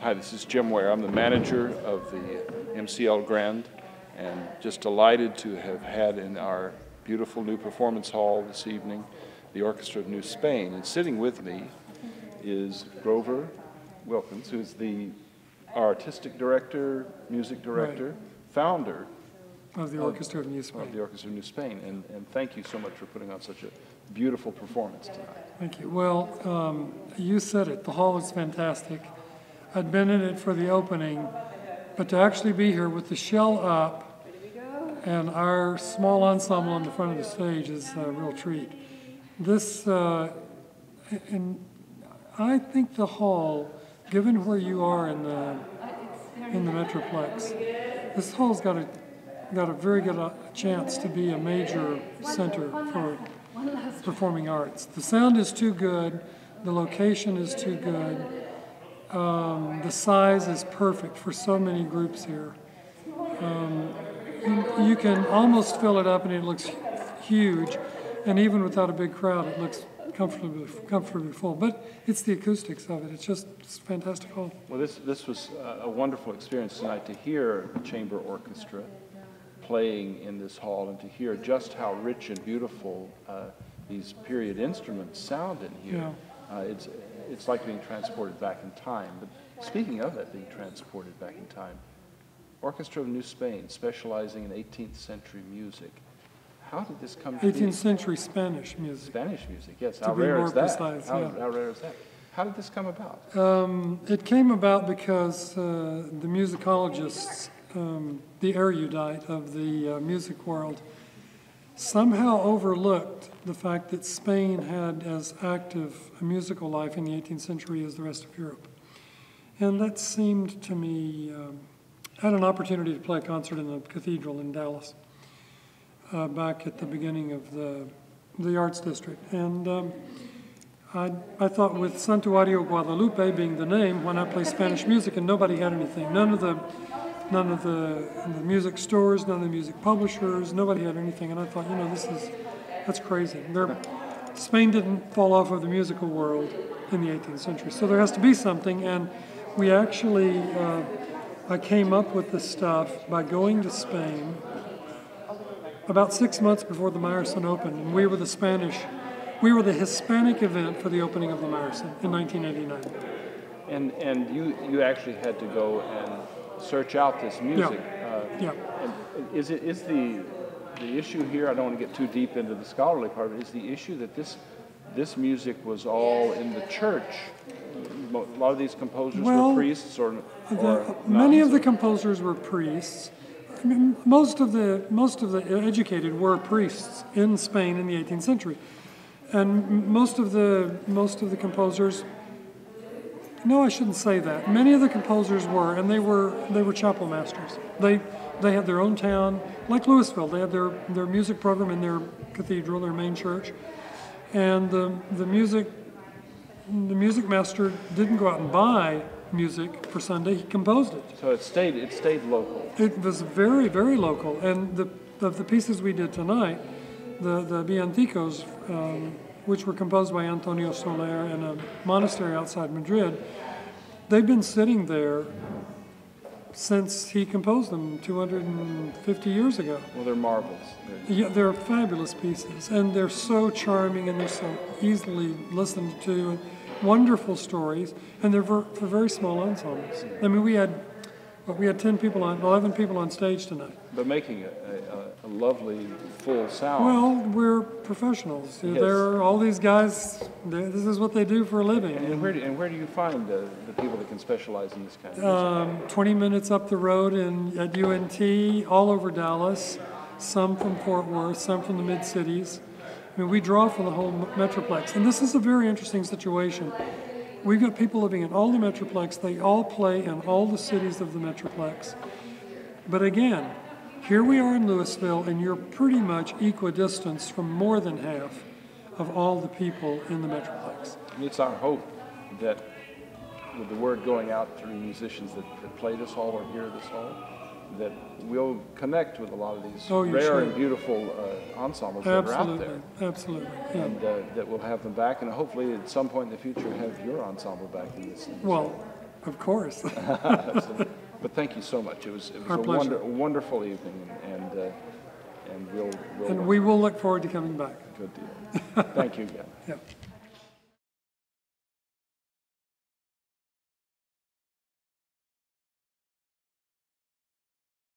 Hi, this is Jim Ware. I'm the manager of the MCL Grand, and just delighted to have had in our beautiful new performance hall this evening the Orchestra of New Spain. And sitting with me is Grover Wilkins, who's our artistic director, music director, right. Founder of the Orchestra of New Spain. Of the Orchestra of New Spain. And thank you so much for putting on such a beautiful performance tonight. Thank you. Well, you said it. The hall is fantastic. I'd been in it for the opening, but to actually be here with the shell up and our small ensemble on the front of the stage is a real treat. This, and I think the hall, given where you are in the Metroplex, this hall's got a very good chance to be a major center for performing arts. The sound is too good, the location is too good, the size is perfect for so many groups here. You can almost fill it up and it looks huge, and even without a big crowd it looks comfortably full. But it's the acoustics of it. It's a fantastic hall. Well, this was a wonderful experience tonight to hear a chamber orchestra playing in this hall and to hear just how rich and beautiful these period instruments sound in here. Yeah. It's like being transported back in time. But speaking of that, being transported back in time, Orchestra of New Spain, specializing in 18th century music. How did this come to be? 18th century Spanish music. Spanish music, yes. How rare is that? How rare is that? How did this come about? It came about because the musicologists, the erudite of the music world, somehow overlooked the fact that Spain had as active a musical life in the 18th century as the rest of Europe. And that seemed to me, I had an opportunity to play a concert in the cathedral in Dallas back at the beginning of the Arts District. And I thought, with Santuario Guadalupe being the name, why not play Spanish music? And nobody had anything. None of the music stores, none of the music publishers, nobody had anything. And I thought, that's crazy. Spain didn't fall off of the musical world in the 18th century, so there has to be something. And we actually, I came up with this stuff by going to Spain about 6 months before the Meyerson opened, and we were the Hispanic event for the opening of the Meyerson in 1989. And you actually had to go and search out this music. Yeah. And is the issue here, I don't want to get too deep into the scholarly part of it, is the issue that this music was all in the church? A lot of these composers were priests or many of the composers were priests. I mean, most of the educated were priests in Spain in the 18th century. And most of the composers, no, I shouldn't say that. Many of the composers were, and they were chapel masters. They had their own town, like Lewisville. They had their music program in their cathedral, their main church, and the music master didn't go out and buy music for Sunday. He composed it. So it stayed local. It was very, very local. And the pieces we did tonight, the Villancicos, which were composed by Antonio Soler in a monastery outside Madrid, they've been sitting there since he composed them 250 years ago. Well, they're marvels. They're fabulous pieces, and they're so charming, and they're so easily listened to, and wonderful stories, and they're for very small ensembles. I mean, we had 11 people on stage tonight. But making a lovely full sound. Well, we're professionals. Yes. They're all these guys. This is what they do for a living. And where do you find the people that can specialize in this kind of music? 20 minutes up the road at UNT, all over Dallas. Some from Fort Worth, some from the mid-cities. I mean, we draw from the whole Metroplex. And this is a very interesting situation. We've got people living in all the Metroplex. They all play in all the cities of the Metroplex. But again, here we are in Lewisville, and you're pretty much equidistant from more than half of all the people in the Metroplex. It's our hope that with the word going out through musicians that play this hall or hear this hall, that we'll connect with a lot of these rare and beautiful ensembles that are out there. Absolutely. Yeah. And that we'll have them back, and hopefully at some point in the future have your ensemble back in this. Well, Of course. But thank you so much. It was Our pleasure. a wonderful evening, and And we will look forward to coming back. good deal. Thank you again. Yeah.